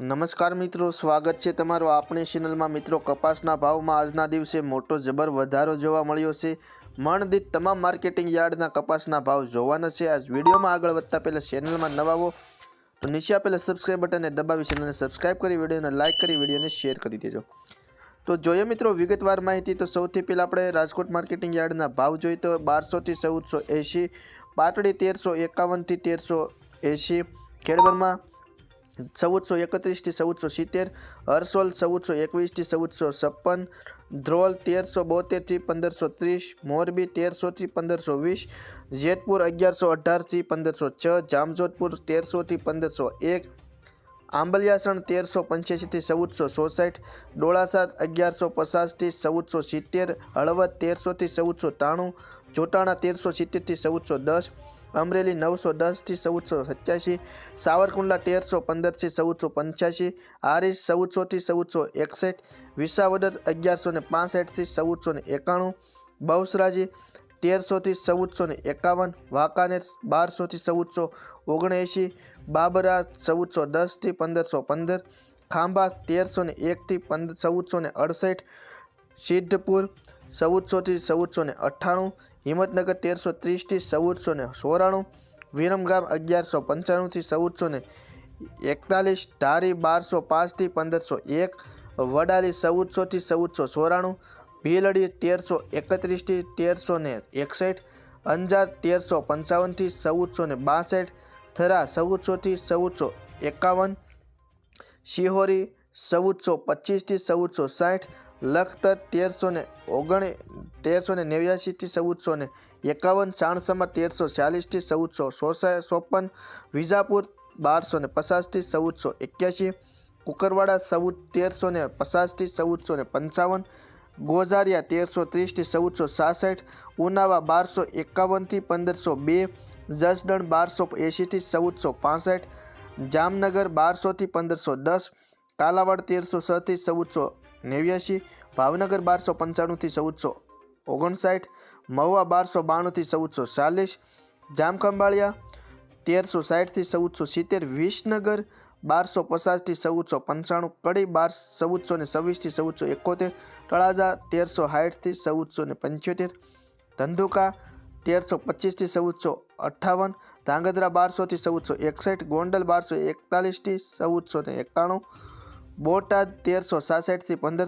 નમસ્કાર મિત્રો, સ્વાગત છે તમારો આપણી ચેનલમાં। મિત્રો, કપાસના ભાવમાં આજના દિવસે મોટો જબર વધારો જોવા મળ્યો છે। મણ દીઠ તમામ માર્કેટિંગ યાર્ડના કપાસના ભાવ જોવાના છે। આ વિડીયોમાં આગળ વધતા પહેલા ચેનલમાં નવા હો તો નીચે આપેલા સબસ્ક્રાઇબ બટનને દબાવી ચેનલને સબસ્ક્રાઇબ કરી વિડીયોને લાઇક કરી વિડીયોને શેર કરી દેજો। તો જોઈએ મિત્રો વિગતવાર માહિતી। તો સૌથી પહેલાં આપણે રાજકોટ માર્કેટિંગ યાર્ડના ભાવ જોઈએ તો 1200 થી 1480, પાટડી 1351 થી 1380, ખેડબરમાં 1431 થી 1470, હરસોલ 1421 થી 1456, ધ્રોલ 1372 થી 1530, મોરબી 1300 થી 1520, જેતપુર 1118 થી 1506, જામજોધપુર 1300 થી 1501, આંબલિયાસણ 1385 થી 1466, ડોળાસા 1150 થી 1470, હળવદ 1300 થી 1493, જોટાણા 1370 થી 1410, અમરેલી 910 થી 1487, સાવરકુંડલા 1315 થી 1485, હારીજ 1400 થી 1461, વિસાવદર 1165 થી 1491, બહુસરાજી 1300 થી 1451, વાંકાનેર 1200 થી 1479, બાબરા 1410 થી 1515, ખાંભા 1301 થી 1468, સિદ્ધપુર 1400 થી 1498, હિંમતનગર 1330 થી 1494, વિરમગામ 1195 થી 1441, ધારી 1205 થી 1501, વડાલી 1400 થી 1494, ભીલડી 1331 થી 1361, અંજાર 1355 થી 1462, થરા 1400 થી 1451, શિહોરી 1425 થી 1460, લખતર 1389 થી 1451, સાણસામાં 1340 થી 1454, વિજાપુર 1250 થી 1481, કુકરવાડા 1350 થી 1455, ગોઝારિયા 1330 થી 1466, ઉનાવા 1251 થી 1502, જસદણ 1280 થી 1465, જામનગર 1200 થી 1510, કાલાવાડ 1306 થી 1489, ભાવનગર 1295 થી 1459, મહુવા 1292 થી 1440, જામખંભાળિયા 1360 થી 1470, વિસનગર 1250 થી 1495, કડી 1426 થી 1471, તળાજા 1360 થી 1475, ધંધુકા 1325 થી 1458, ધાંગધ્રા 1200 થી 1461, ગોંડલ 1241 થી 1491, બોટાદ 1366 થી 1500,